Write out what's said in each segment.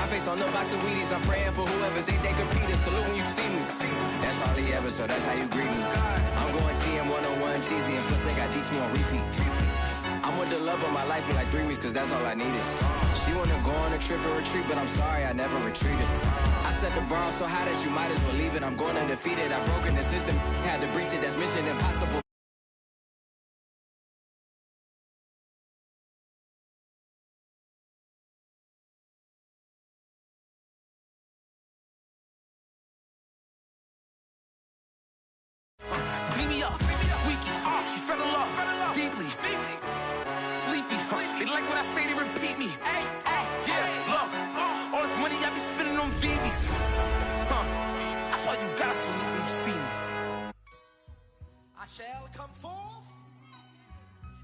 face on the box of Wheaties. I'm praying for whoever think they compete. Salute when you see me. That's all he ever, so that's how you greet me. I'm going TM 101 cheesy, and plus they got D2 on repeat. I'm with the love of my life in like 3 weeks, cause that's all I needed. She wanna go on a trip and retreat, but I'm sorry, I never retreated. I set the bar so high that you might as well leave it. I'm going undefeated, I've broken the system. Had to breach it, that's mission impossible. Beat me up, squeaky, she fell in love, deeply, sleepy, they like what I say, they repeat me, yeah, look, all this money I be spending on BBs, that's why you gotta salute when you see me. I shall come forth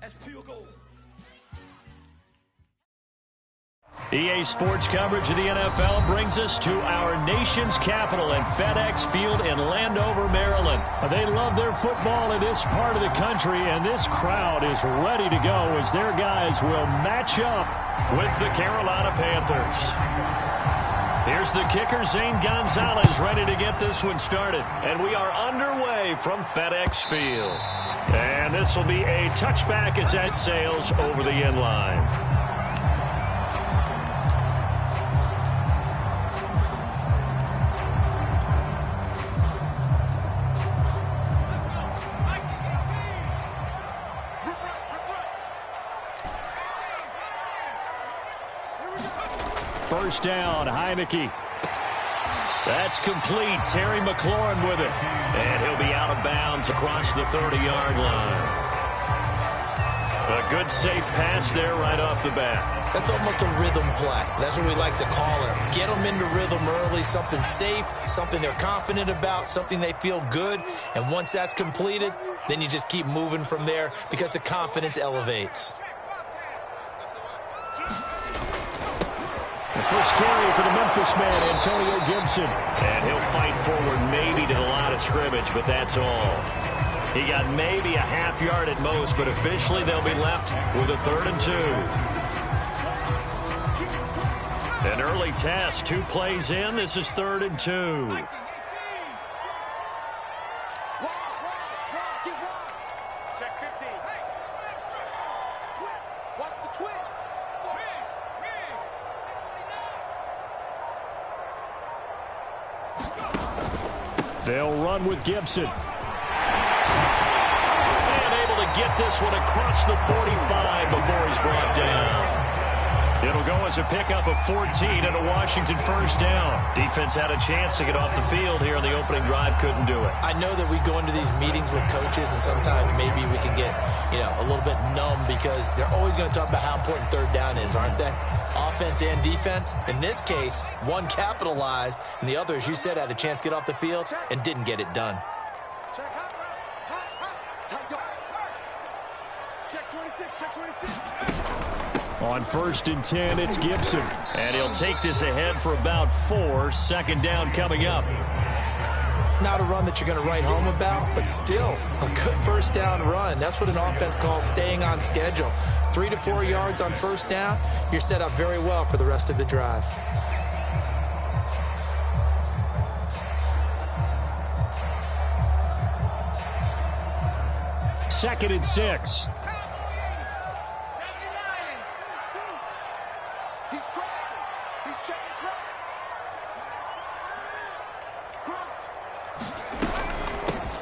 as pure gold. EA Sports coverage of the NFL brings us to our nation's capital at FedEx Field in Landover, Maryland. They love their football in this part of the country, and this crowd is ready to go as their guys will match up with the Carolina Panthers. Here's the kicker, Zane Gonzalez, ready to get this one started. And we are underway from FedEx Field. And this will be a touchback as that sails over the end line. First down, Heineke. That's complete. Terry McLaurin with it. And he'll be out of bounds across the 30-yard line. A good, safe pass there right off the bat. That's almost a rhythm play. That's what we like to call it. Get them into rhythm early, something safe, something they're confident about, something they feel good. And once that's completed, then you just keep moving from there because the confidence elevates. The first carry for the Memphis man, Antonio Gibson. And he'll fight forward maybe to the line of scrimmage, but that's all. He got maybe a half yard at most, but officially they'll be left with a 3rd and 2. An early test, 2 plays in. This is 3rd and 2. They'll run with Gibson. And able to get this one across the 45 before he's brought down. It'll go as a pickup of 14 and a Washington first down. Defense had a chance to get off the field here on the opening drive, couldn't do it. I know that we go into these meetings with coaches, and sometimes maybe we can get, a little bit numb because they're always going to talk about how important 3rd down is, aren't they? Offense and defense. In this case, one capitalized, and the other, as you said, had a chance to get off the field and didn't get it done. Check 26, check 26. On 1st and 10, it's Gibson. And he'll take this ahead for about 4. 2nd down coming up. Not a run that you're going to write home about, but still a good first down run. That's what an offense calls staying on schedule. 3 to 4 yards on first down, you're set up very well for the rest of the drive. Second and 6.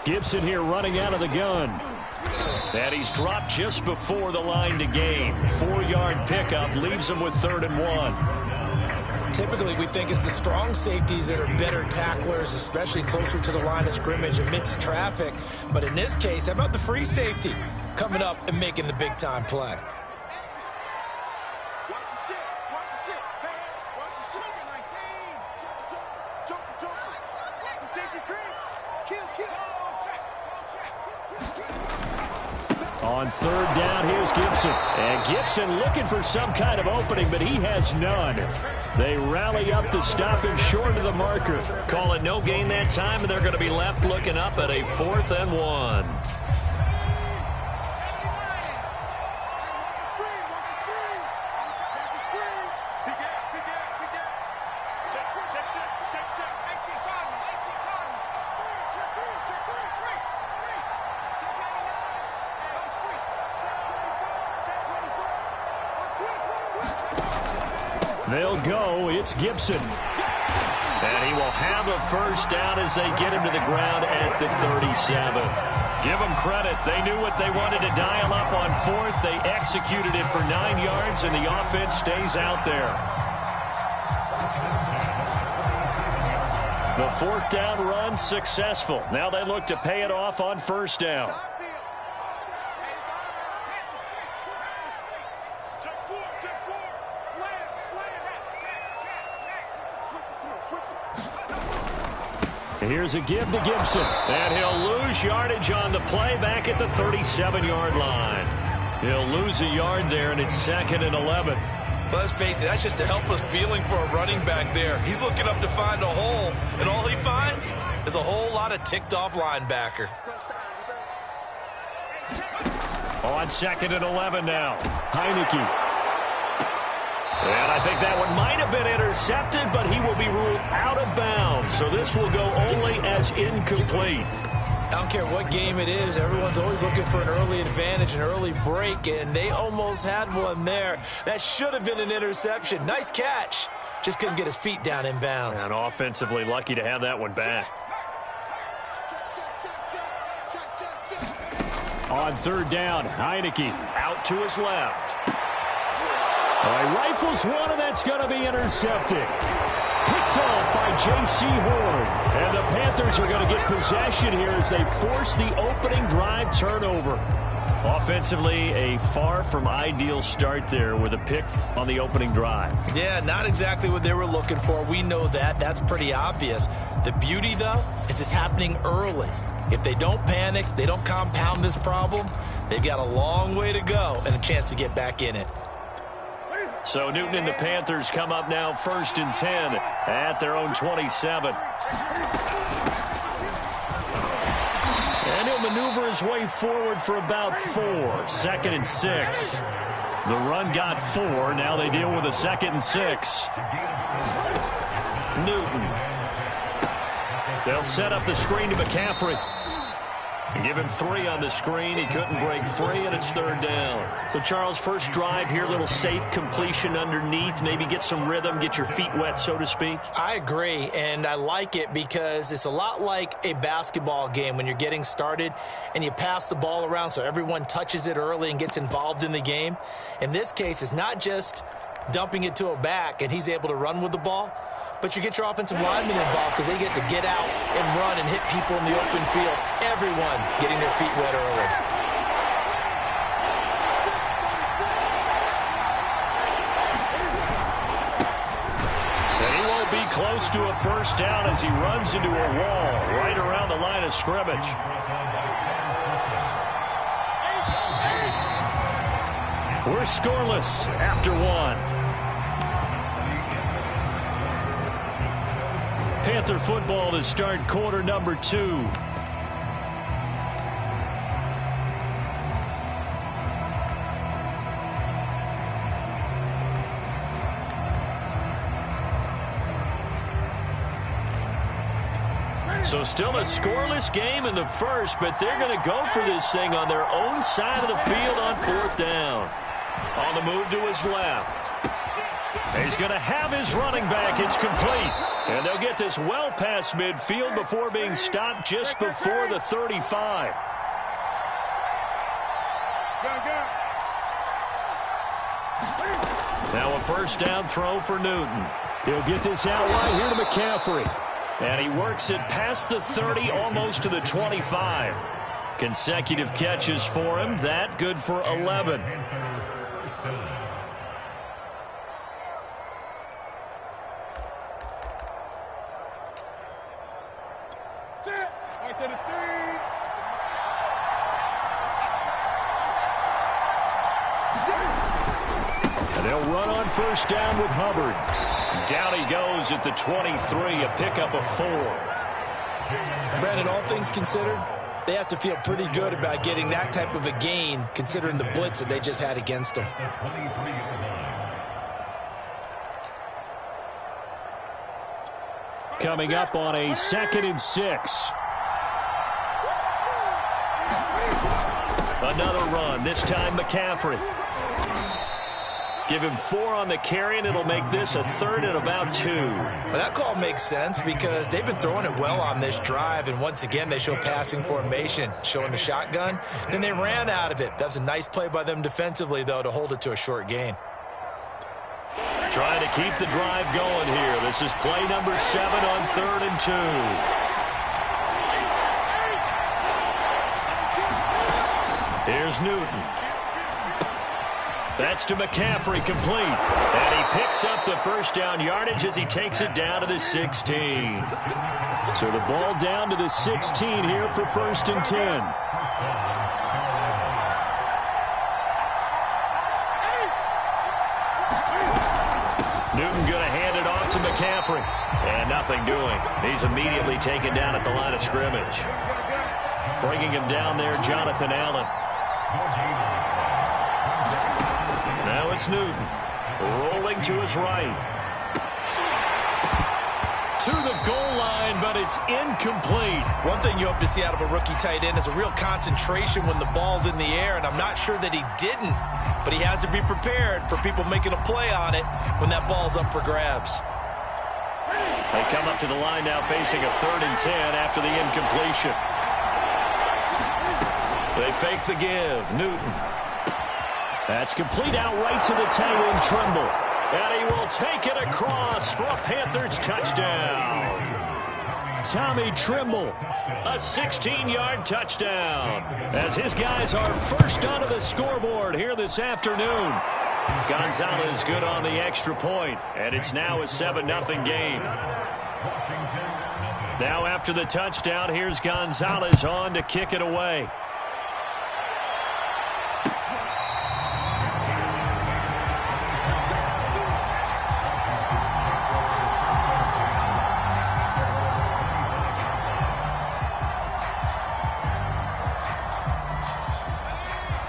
Gibson here running out of the gun. And he's dropped just before the line to gain. 4-yard pickup leaves him with 3rd and 1. Typically, we think it's the strong safeties that are better tacklers, especially closer to the line of scrimmage amidst traffic. But in this case, how about the free safety coming up and making the big-time play? On 3rd down, here's Gibson. And Gibson looking for some kind of opening, but he has none. They rally up to stop him short of the marker. Call it no gain that time, and they're going to be left looking up at a 4th and 1. They'll go. It's Gibson. And he will have a first down as they get him to the ground at the 37. Give them credit. They knew what they wanted to dial up on fourth. They executed it for 9 yards, and the offense stays out there. The fourth down run successful. Now they look to pay it off on first down. Here's a give to Gibson. And he'll lose yardage on the play back at the 37-yard line. He'll lose a yard there, and it's 2nd and 11. Well, let's face it, that's just a helpless feeling for a running back there. He's looking up to find a hole, and all he finds is a whole lot of ticked-off linebacker. On 2nd and 11 now. Heineke. And I think that one might have been intercepted, but he will be ruled out of bounds. So this will go only as incomplete. I don't care what game it is. Everyone's always looking for an early advantage, an early break, and they almost had one there. That should have been an interception. Nice catch. Just couldn't get his feet down in bounds. And offensively lucky to have that one back. On 3rd down, Heineke out to his left. He rifles one, and that's going to be intercepted. Picked off by J.C. Horn. And the Panthers are going to get possession here as they force the opening drive turnover. Offensively, a far from ideal start there with a pick on the opening drive. Yeah, not exactly what they were looking for. We know that. That's pretty obvious. The beauty, though, is it's happening early. If they don't panic, they don't compound this problem, they've got a long way to go and a chance to get back in it. So Newton and the Panthers come up now 1st and 10 at their own 27. And he'll maneuver his way forward for about 4. 2nd and 6. The run got 4. Now they deal with a 2nd and 6. Newton. They'll set up the screen to McCaffrey. And give him 3 on the screen. He couldn't break free, and it's 3rd down. So, Charles, first drive here, little safe completion underneath. Maybe get some rhythm, get your feet wet, so to speak. I agree, and I like it because it's a lot like a basketball game when you're getting started and you pass the ball around so everyone touches it early and gets involved in the game. In this case, it's not just dumping it to a back and he's able to run with the ball, but you get your offensive linemen involved because they get to get out and run and hit people in the open field. Everyone getting their feet wet early. And he won't be close to a first down as he runs into a wall right around the line of scrimmage. We're scoreless after 1. Panther football to start quarter number 2. So still a scoreless game in the first, but they're going to go for this thing on their own side of the field on 4th down. On the move to his left. He's going to have his running back. It's complete. And they'll get this well past midfield before being stopped just before the 35. Now a first down throw for Newton. He'll get this out right here to McCaffrey. And he works it past the 30, almost to the 25. Consecutive catches for him. That good for 11. And they'll run on first down with Hubbard. Down he goes at the 23, a pickup of 4. Brandon, all things considered, they have to feel pretty good about getting that type of a gain, considering the blitz that they just had against them. Coming up on a 2nd and 6. Another run, this time McCaffrey. Give him 4 on the carry, and it'll make this a 3rd and about 2. Well, that call makes sense because they've been throwing it well on this drive, and once again they show passing formation, showing the shotgun. Then they ran out of it. That's a nice play by them defensively, though, to hold it to a short gain. Trying to keep the drive going here. This is play number 7 on 3rd and 2. Here's Newton. That's to McCaffrey, complete. And he picks up the first down yardage as he takes it down to the 16. So the ball down to the 16 here for 1st and 10. Newton going to hand it off to McCaffrey. And nothing doing. He's immediately taken down at the line of scrimmage. Bringing him down there, Jonathan Allen. Now it's Newton. Rolling to his right. To the goal line, but it's incomplete. One thing you hope to see out of a rookie tight end is a real concentration when the ball's in the air, and I'm not sure that he didn't, but he has to be prepared for people making a play on it when that ball's up for grabs. They come up to the line now facing a 3rd and 10 after the incompletion. They fake the give. Newton. That's complete out right to the tight end, Trimble. And he will take it across for a Panthers touchdown. Tommy Trimble, a 16-yard touchdown. As his guys are first onto the scoreboard here this afternoon. Gonzalez good on the extra point, and it's now a 7-0 game. Now after the touchdown, here's Gonzalez on to kick it away.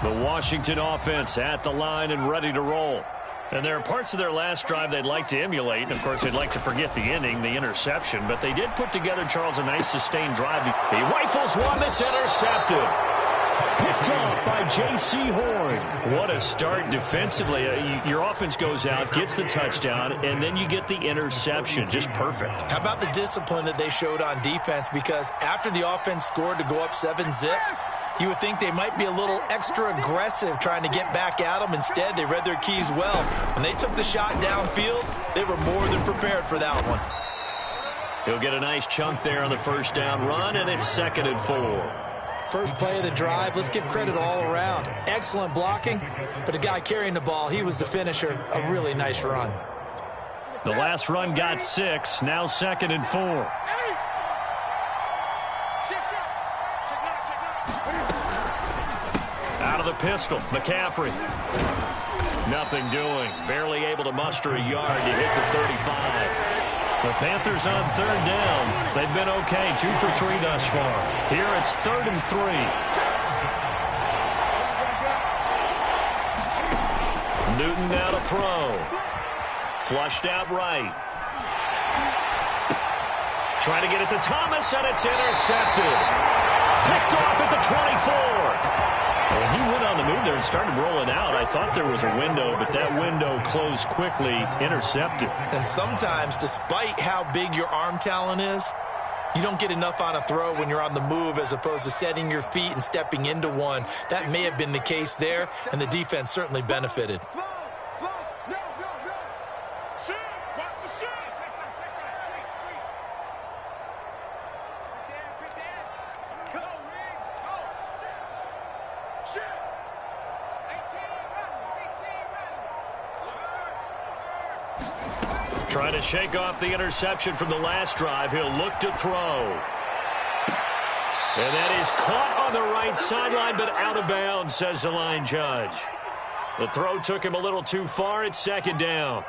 The Washington offense at the line and ready to roll. And there are parts of their last drive they'd like to emulate. And, of course, they'd like to forget the ending, the interception. But they did put together, Charles, a nice sustained drive. He rifles one that's intercepted. Picked off by J.C. Horn. What a start defensively. Your offense goes out, gets the touchdown, and then you get the interception. Just perfect. How about the discipline that they showed on defense? Because after the offense scored to go up 7-zip, you would think they might be a little extra aggressive trying to get back at them. Instead, they read their keys well. When they took the shot downfield, they were more than prepared for that one. He'll get a nice chunk there on the first down run, and it's 2nd and 4. First play of the drive, let's give credit all around. Excellent blocking, but the guy carrying the ball, he was the finisher. A really nice run. The last run got 6, now 2nd and 4. Out of the pistol, McCaffrey. Nothing doing. Barely able to muster a yard to hit the 35. The Panthers on 3rd down. They've been okay, 2 for 3 thus far. Here it's 3rd and 3. Newton now to throw. Flushed out right. Trying to get it to Thomas, and it's intercepted. Picked off at the 24. Well, he went on the move there and started rolling out. I thought there was a window, but that window closed quickly, intercepted. And sometimes, despite how big your arm talent is, you don't get enough on a throw when you're on the move as opposed to setting your feet and stepping into one. That may have been the case there, and the defense certainly benefited. Trying to shake off the interception from the last drive. He'll look to throw. And that is caught on the right sideline, but out of bounds, says the line judge. The throw took him a little too far. It's 2nd down.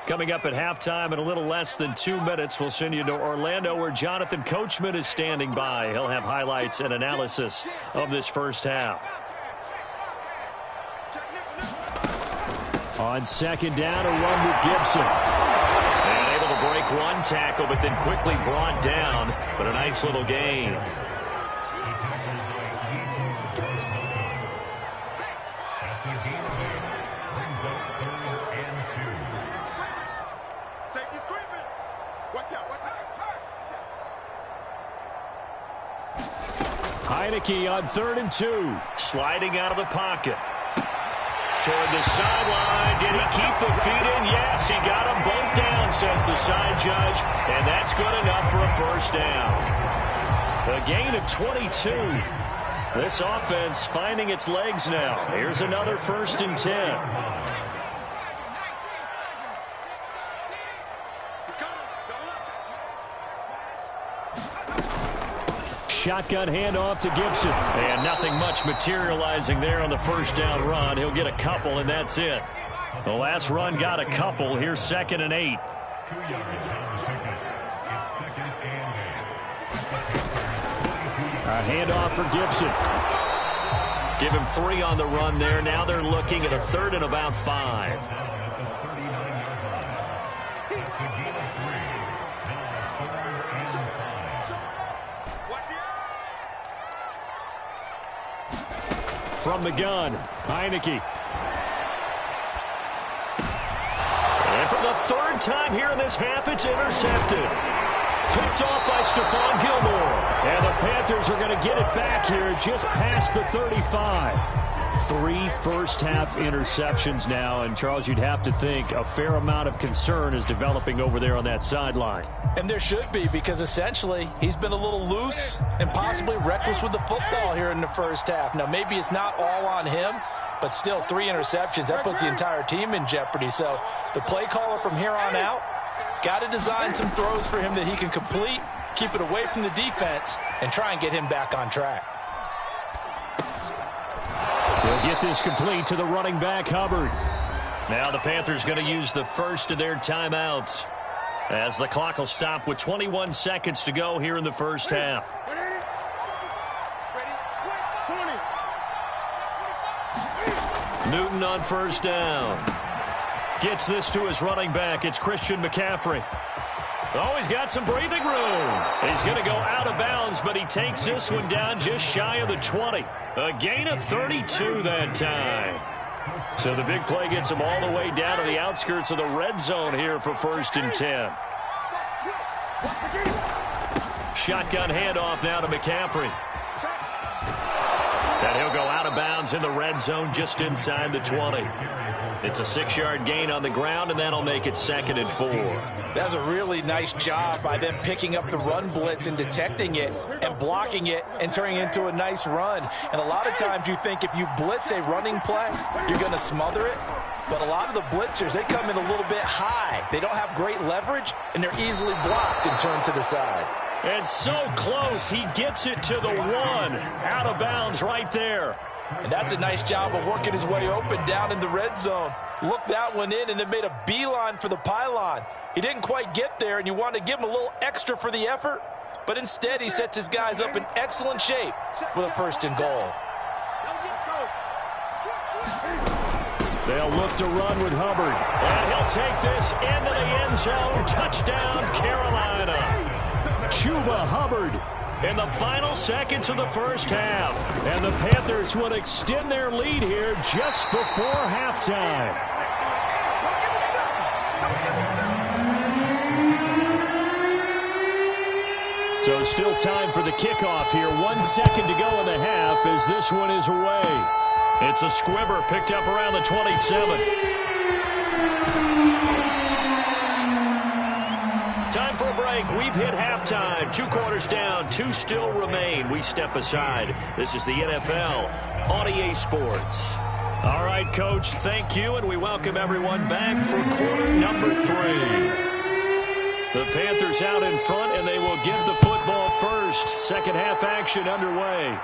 Coming up at halftime in a little less than 2 minutes, we'll send you to Orlando where Jonathan Coachman is standing by. He'll have highlights and analysis of this first half. On 2nd down, a run with Gibson. And able to break one tackle, but then quickly brought down. But a nice little gain. Heineke on 3rd and 2. Sliding out of the pocket. Toward the sideline. Did he keep the feet in? Yes, he got them both down, says the side judge. And that's good enough for a first down. A gain of 22. This offense finding its legs now. Here's another 1st and 10. Shotgun handoff to Gibson. And nothing much materializing there on the first down run. He'll get a couple, and that's it. The last run got a couple. Here's 2nd and 8. A handoff for Gibson. Give him 3 on the run there. Now they're looking at a 3rd and about 5. From the gun, Heineke. And for the 3rd time here in this half, it's intercepted. Picked off by Stephon Gilmore. And the Panthers are going to get it back here just past the 35. 3 first-half interceptions now. And, Charles, you'd have to think a fair amount of concern is developing over there on that sideline. And there should be, because essentially he's been a little loose and possibly reckless with the football here in the first half. Now, maybe it's not all on him, but still 3 interceptions. That puts the entire team in jeopardy. So the play caller from here on out got to design some throws for him that he can complete, keep it away from the defense, and try and get him back on track. They'll get this complete to the running back, Hubbard. Now the Panthers going to use the first of their timeouts, as the clock will stop with 21 seconds to go here in the first half. Newton on first down. Gets this to his running back. It's Christian McCaffrey. Oh, he's got some breathing room. He's going to go out of bounds, but he takes this one down just shy of the 20. A gain of 32 that time. So the big play gets him all the way down to the outskirts of the red zone here for 1st and 10. Shotgun handoff now to McCaffrey. And he'll go out of bounds in the red zone just inside the 20. It's a 6-yard gain on the ground, and that'll make it 2nd and 4. That's a really nice job by them picking up the run blitz and detecting it and blocking it and turning it into a nice run. And a lot of times you think if you blitz a running play, you're going to smother it. But a lot of the blitzers, they come in a little bit high. They don't have great leverage, and they're easily blocked and turned to the side. And so close, he gets it to the 1. Out of bounds right there. And that's a nice job of working his way open down in the red zone. Looked that one in and then made a beeline for the pylon. He didn't quite get there, and you want to give him a little extra for the effort. But instead, he sets his guys up in excellent shape with a 1st and goal. They'll look to run with Hubbard. And he'll take this into the end zone. Touchdown, Carolina. Chuba Hubbard in the final seconds of the first half. And the Panthers would extend their lead here just before halftime. So still time for the kickoff here. 1 second to go in the half as this one is away. It's a squibber picked up around the 27. Time for a break. We've hit halftime. 2 quarters down. 2 still remain. We step aside. This is the NFL on EA Sports. All right, Coach, thank you, and we welcome everyone back for quarter number 3. The Panthers out in front, and they will get the football first. Second half action underway.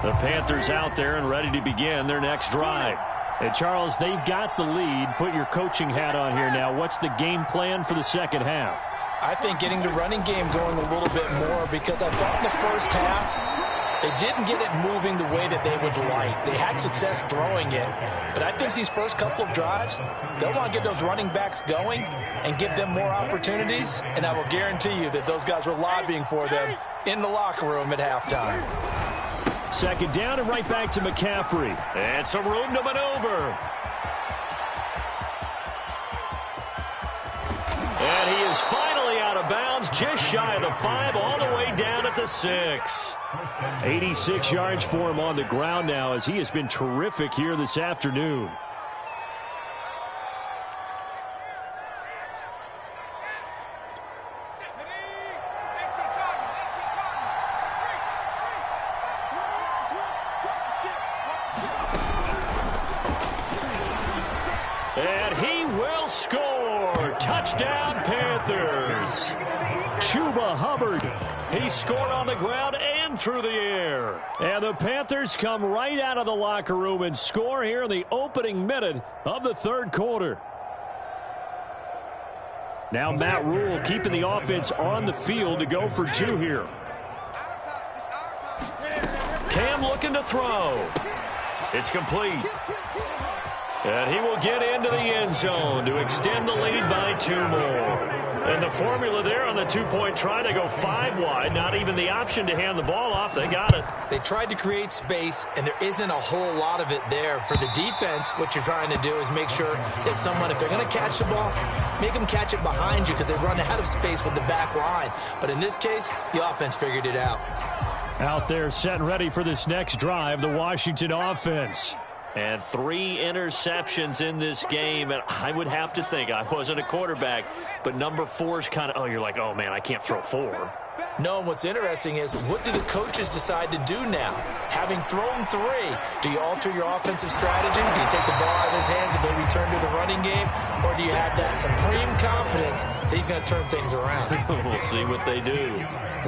The Panthers out there and ready to begin their next drive. And Charles, they've got the lead. Put your coaching hat on here now. What's the game plan for the second half? I think getting the running game going a little bit more, because I thought in the first half They didn't get it moving the way that they would like. They had success throwing it, but I think these first couple of drives, they'll want to get those running backs going and give them more opportunities, and I will guarantee you that those guys were lobbying for them in the locker room at halftime. Second down and right back to McCaffrey. And some room to maneuver. And he is finally out of bounds, just shy of the 5, all the way down at the 6. 86 yards for him on the ground now, as he has been terrific here this afternoon. And he will score. Touchdown, Panthers. Chuba Hubbard. He scored on the ground and through the air. And the Panthers come right out of the locker room and score here in the opening minute of the third quarter. Now Matt Rule keeping the offense on the field to go for 2 here. Cam looking to throw. It's complete. And he will get into the end zone to extend the lead by 2 more. And the formula there on the 2-point try to go 5 wide. Not even the option to hand the ball off. They got it. They tried to create space, and there isn't a whole lot of it there. For the defense, what you're trying to do is make sure that if they're going to catch the ball, make them catch it behind you because they run out of space with the back line. But in this case, the offense figured it out. Out there set and ready for this next drive, the Washington offense. And 3 interceptions in this game. And I would have to think, I wasn't a quarterback, but number 4 is kind of, you're like, oh, man, I can't throw 4. No, what's interesting is what do the coaches decide to do now? Having thrown 3, do you alter your offensive strategy? Do you take the ball out of his hands and maybe turn to the running game? Or do you have that supreme confidence that he's going to turn things around? We'll see what they do.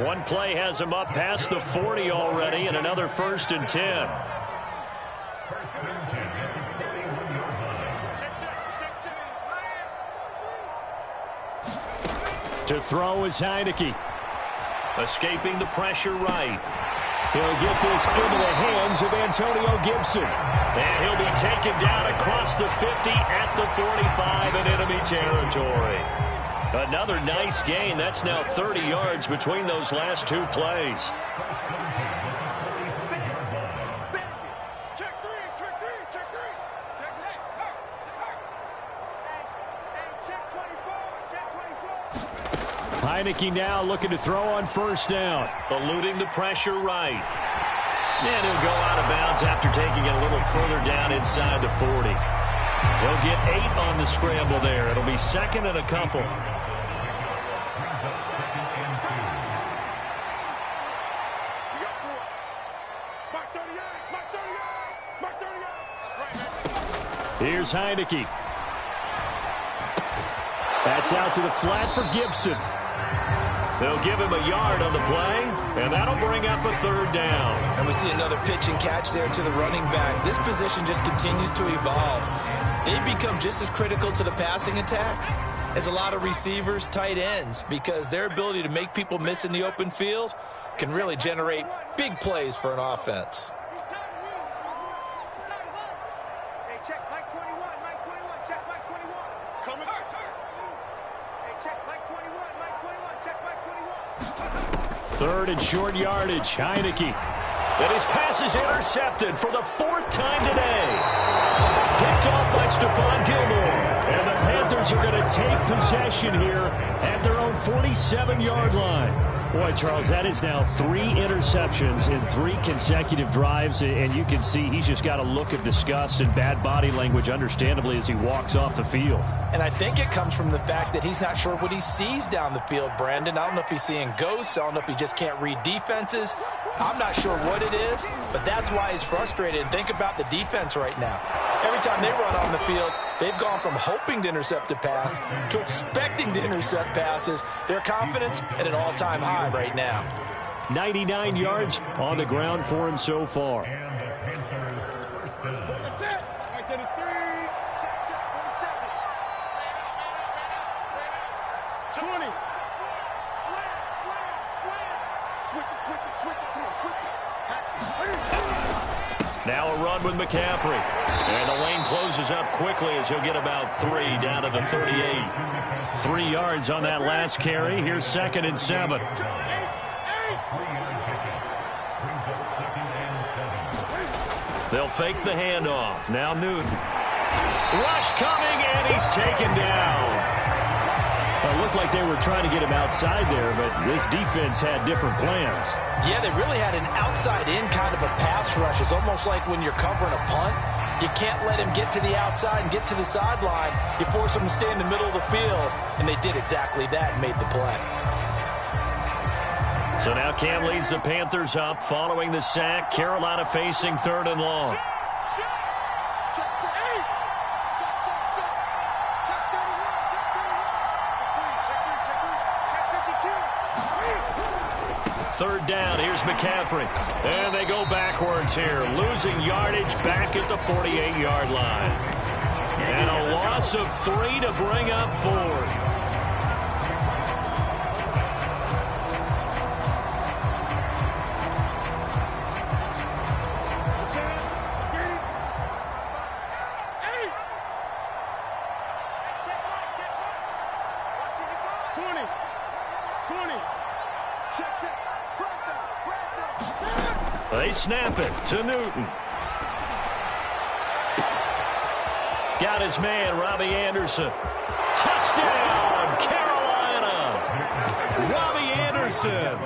One play has him up past the 40 already, and another 1st and 10. To throw is Heineke. Escaping the pressure right. He'll get this into the hands of Antonio Gibson. And he'll be taken down across the 50 at the 45 in enemy territory. Another nice gain. That's now 30 yards between those last 2 plays. Heineke now looking to throw on 1st down. Eluding the pressure right. And he'll go out of bounds after taking it a little further down inside the 40. He'll get 8 on the scramble there. It'll be 2nd and a couple. Here's Heineke. That's out to the flat for Gibson. They'll give him a yard on the play, and that'll bring up a 3rd down. And we see another pitch and catch there to the running back. This position just continues to evolve. They become just as critical to the passing attack as a lot of receivers, tight ends, because their ability to make people miss in the open field can really generate big plays for an offense. Third and short yardage. Heineke. And his pass is intercepted for the 4th time today. Picked off by Stephon Gilmore. And the Panthers are going to take possession here at their own 47-yard line. Boy, Charles, that is now 3 interceptions in 3 consecutive drives, and you can see he's just got a look of disgust and bad body language, understandably, as he walks off the field. And I think it comes from the fact that he's not sure what he sees down the field, Brandon. I don't know if he's seeing ghosts. I don't know if he just can't read defenses. I'm not sure what it is, but that's why he's frustrated. And think about the defense right now. Every time they run on the field, they've gone from hoping to intercept a pass to expecting to intercept passes. Their confidence at an all-time high right now. 99 yards on the ground for him so far. Switch it. Come on, switch it. Now a run with McCaffrey. And the lane closes up quickly as he'll get about 3 down to the 38. 3 yards on that last carry. Here's 2nd and 7. They'll fake the handoff. Now Newton. Rush coming, and he's taken down. It looked like they were trying to get him outside there, but this defense had different plans. Yeah, they really had an outside-in kind of a pass rush. It's almost like when you're covering a punt, you can't let him get to the outside and get to the sideline. You force him to stay in the middle of the field, and they did exactly that and made the play. So now Cam leads the Panthers up following the sack. Carolina facing 3rd and long. Third down, here's McCaffrey. And they go backwards here, losing yardage back at the 48-yard line. And a loss of 3 to bring up 4th. They snap it to Newton. Got his man, Robbie Anderson. Touchdown, Carolina. Robbie Anderson,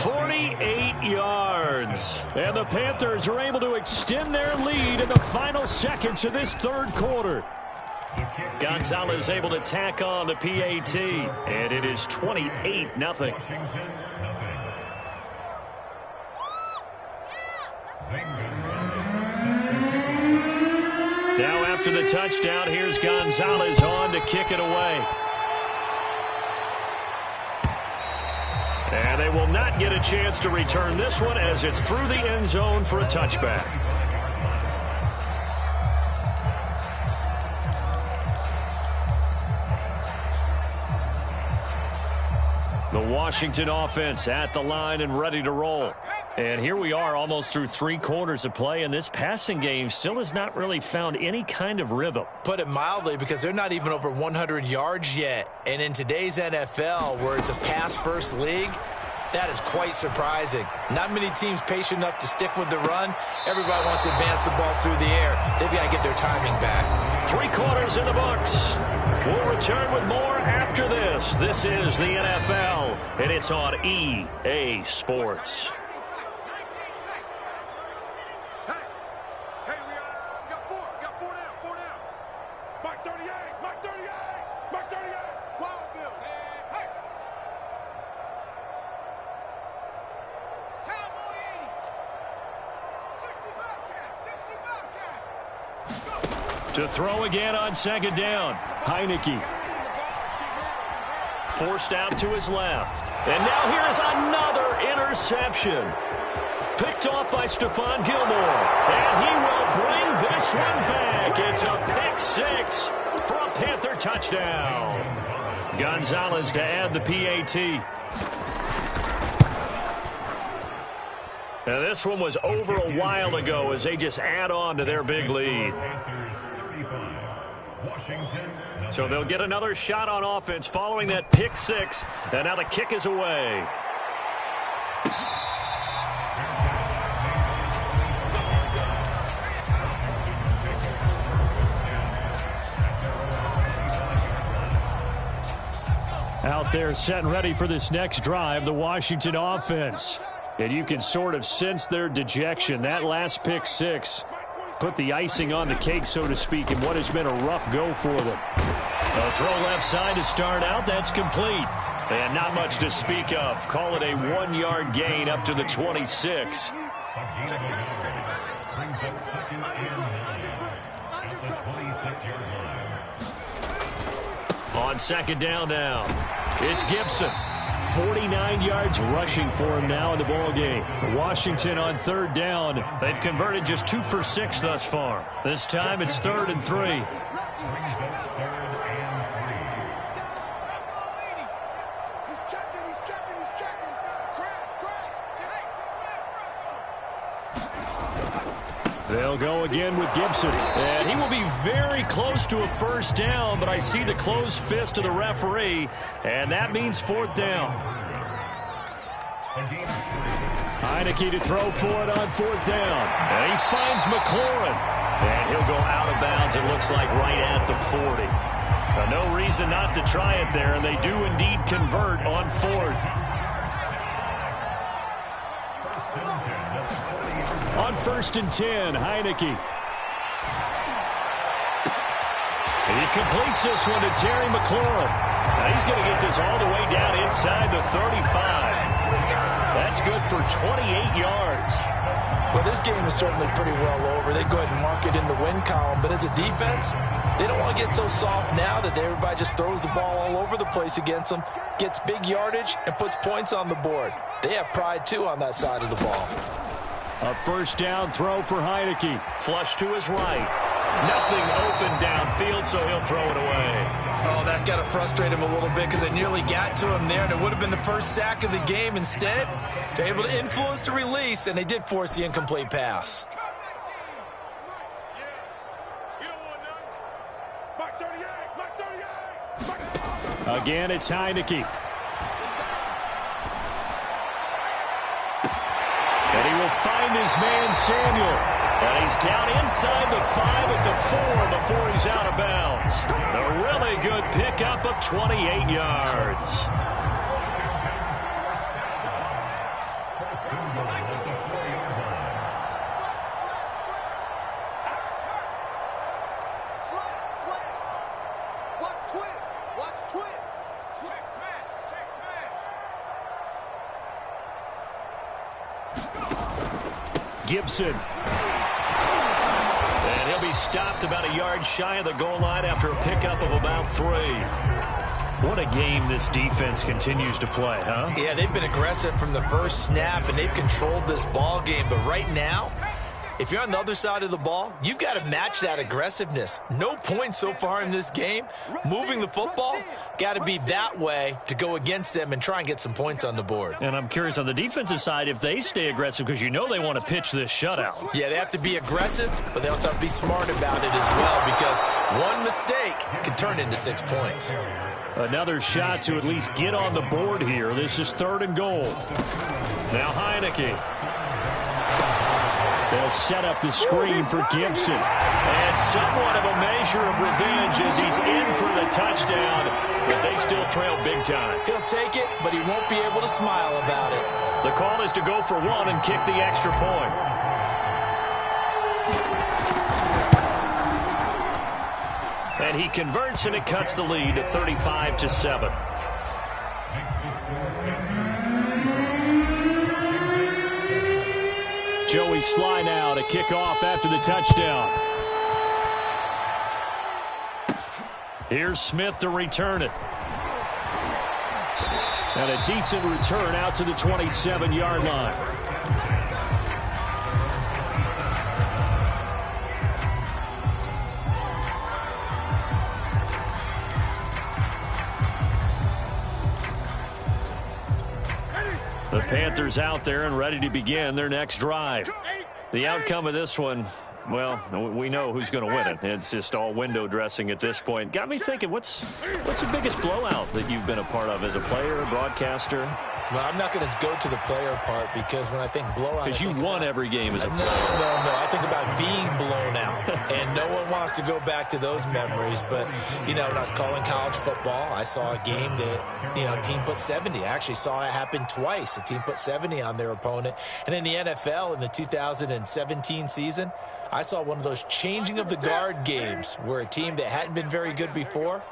48 yards. And the Panthers are able to extend their lead in the final seconds of this 3rd quarter. Gonzalez able to tack on the PAT, and it is 28-0. Now after the touchdown, here's Gonzalez on to kick it away. And they will not get a chance to return this one as it's through the end zone for a touchback. The Washington offense at the line and ready to roll. And here we are almost through 3 quarters of play, and this passing game still has not really found any kind of rhythm. Put it mildly, because they're not even over 100 yards yet. And in today's NFL, where it's a pass-first league, that is quite surprising. Not many teams patient enough to stick with the run. Everybody wants to advance the ball through the air. They've got to get their timing back. 3 quarters in the books. We'll return with more after this. This is the NFL, and it's on EA Sports. To throw again on 2nd down. Heineke. Forced out to his left. And now here's another interception. Picked off by Stephon Gilmore. And he will bring this one back. It's a pick 6 for a Panther touchdown. Gonzalez to add the PAT. Now this one was over a while ago as they just add on to their big lead. So they'll get another shot on offense following that pick 6. And now the kick is away. Out there set and ready for this next drive, the Washington offense. And you can sort of sense their dejection. That last pick 6 put the icing on the cake, so to speak, in what has been a rough go for them. A throw left side to start out. That's complete. And not much to speak of. Call it a 1-yard gain up to the 26. On 2nd down now, it's Gibson. 49 yards rushing for him now in the ballgame. Washington on 3rd down. They've converted just 2 for 6 thus far. This time it's 3rd and 3. They'll go again with Gibson. And he will be very close to a first down, but I see the closed fist of the referee, and that means fourth down. Heineke to throw for it on fourth down. And he finds McLaurin. And he'll go out of bounds, it looks like, right at the 40. No reason not to try it there, and they do indeed convert on fourth. On 1st and 10, Heineke. And he completes this one to Terry McLaurin. Now he's going to get this all the way down inside the 35. That's good for 28 yards. Well, this game is certainly pretty well over. They go ahead and mark it in the win column. But as a defense, they don't want to get so soft now that everybody just throws the ball all over the place against them, gets big yardage, and puts points on the board. They have pride, too, on that side of the ball. A first down throw for Heineke. Flush to his right. Nothing open downfield, so he'll throw it away. Oh, that's got to frustrate him a little bit because they nearly got to him there, and it would have been the first sack of the game. Instead, they're able to influence the release, and they did force the incomplete pass. Again, it's Heineke. And he will find his man, Samuel. And he's down inside the 5 at the 4 before he's out of bounds. A really good pickup of 28 yards. Gibson. And he'll be stopped about a yard shy of the goal line after a pickup of about 3. What a game this defense continues to play, huh? Yeah, they've been aggressive from the first snap, and they've controlled this ball game. But right now, if you're on the other side of the ball, you've got to match that aggressiveness. No points so far in this game. Moving the football, got to be that way to go against them and try and get some points on the board. And I'm curious on the defensive side if they stay aggressive because you know they want to pitch this shutout. Yeah, they have to be aggressive, but they also have to be smart about it as well because one mistake can turn into 6 points. Another shot to at least get on the board here. This is 3rd and goal. Now Heineke. They'll set up the screen for Gibson. And somewhat of a measure of revenge as he's in for the touchdown, but they still trail big time. He'll take it, but he won't be able to smile about it. The call is to go for 1 and kick the extra point. And he converts, and it cuts the lead to 35-7. Joey Sly now to kick off after the touchdown. Here's Smith to return it. And a decent return out to the 27-yard line. The Panthers out there and ready to begin their next drive. The outcome of this one, well, we know who's going to win it. It's just all window dressing at this point. Got me thinking, what's the biggest blowout that you've been a part of as a player, broadcaster? Well, I'm not going to go to the player part because when I think blowout... Because you won every game as a player. No. I think about being blown out. And no one wants to go back to those memories. But, you know, when I was calling college football, I saw a game that, you know, a team put 70. I actually saw it happen twice. A team put 70 on their opponent. And in the NFL in the 2017 season, I saw one of those changing of the guard games where a team that hadn't been very good before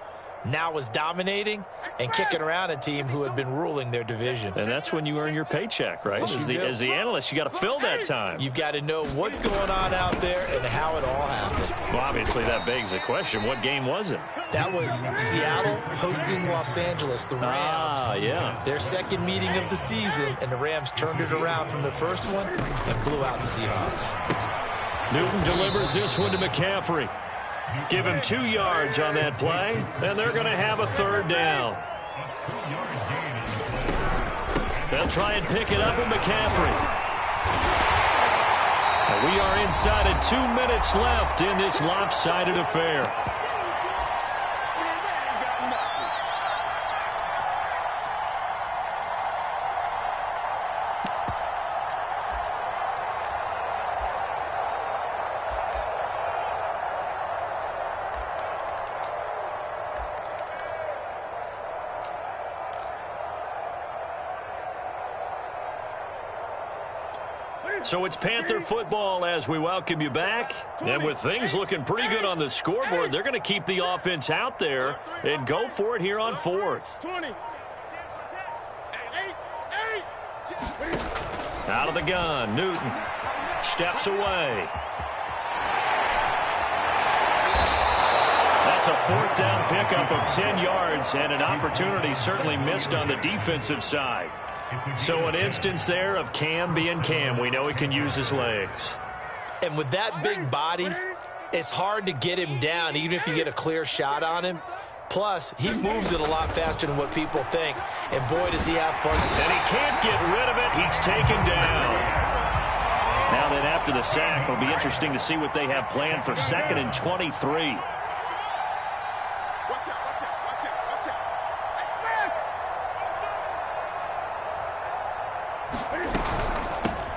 now was dominating and kicking around a team who had been ruling their division. And that's when you earn your paycheck, right? As the analyst, you got to fill that time. You've got to know what's going on out there and how it all happened. Well, obviously that begs the question, what game was it? That was Seattle hosting Los Angeles, the Rams. Yeah. Their second meeting of the season, and the Rams turned it around from the first one and blew out the Seahawks. Newton delivers this one to McCaffrey. Give him 2 yards on that play, and they're going to have a 3rd down. They'll try and pick it up with McCaffrey. We are inside of 2 minutes left in this lopsided affair. So it's Panther football as we welcome you back. And with things looking pretty good on the scoreboard, they're going to keep the offense out there and go for it here on fourth. Out of the gun, Newton steps away. That's a fourth down pickup of 10 yards and an opportunity certainly missed on the defensive side. So an instance there of Cam being Cam. We know he can use his legs. And with that big body, it's hard to get him down, even if you get a clear shot on him. Plus, he moves it a lot faster than what people think. And boy, does he have fun. And he can't get rid of it. He's taken down. Now then, after the sack, it'll be interesting to see what they have planned for 2nd and 23.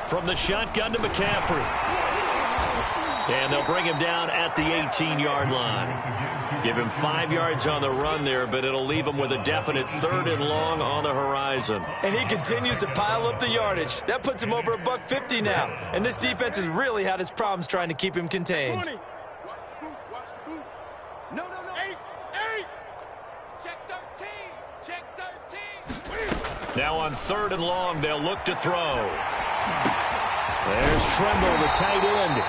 From the shotgun to McCaffrey. And they'll bring him down at the 18-yard line. Give him 5 yards on the run there, but it'll leave him with a definite 3rd and long on the horizon. And he continues to pile up the yardage. That puts him over $150 now. And this defense has really had its problems trying to keep him contained. 20. Watch the boot. No. 8. Check 13. Check 13. Now on 3rd and long, they'll look to throw. There's Tremble, the tight end.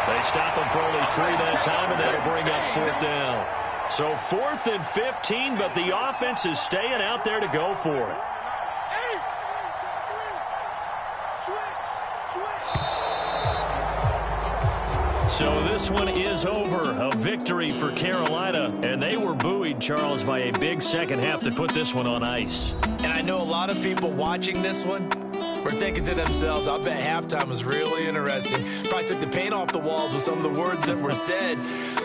They stop him for only 3 that time, and that'll bring up 4th down. So 4th and 15, but the offense is staying out there to go for it. So this one is over. A victory for Carolina, and they were buoyed, Charles, by a big second half that put this one on ice. And I know a lot of people watching this one were thinking to themselves, I bet halftime was really interesting. Probably took the paint off the walls with some of the words that were said.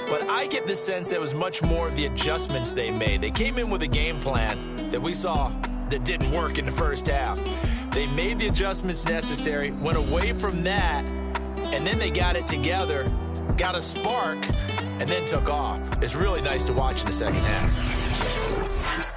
But I get the sense that it was much more of the adjustments they made. They came in with a game plan that we saw that didn't work in the first half. They made the adjustments necessary, went away from that, and then they got it together, got a spark, and then took off. It's really nice to watch in the second half.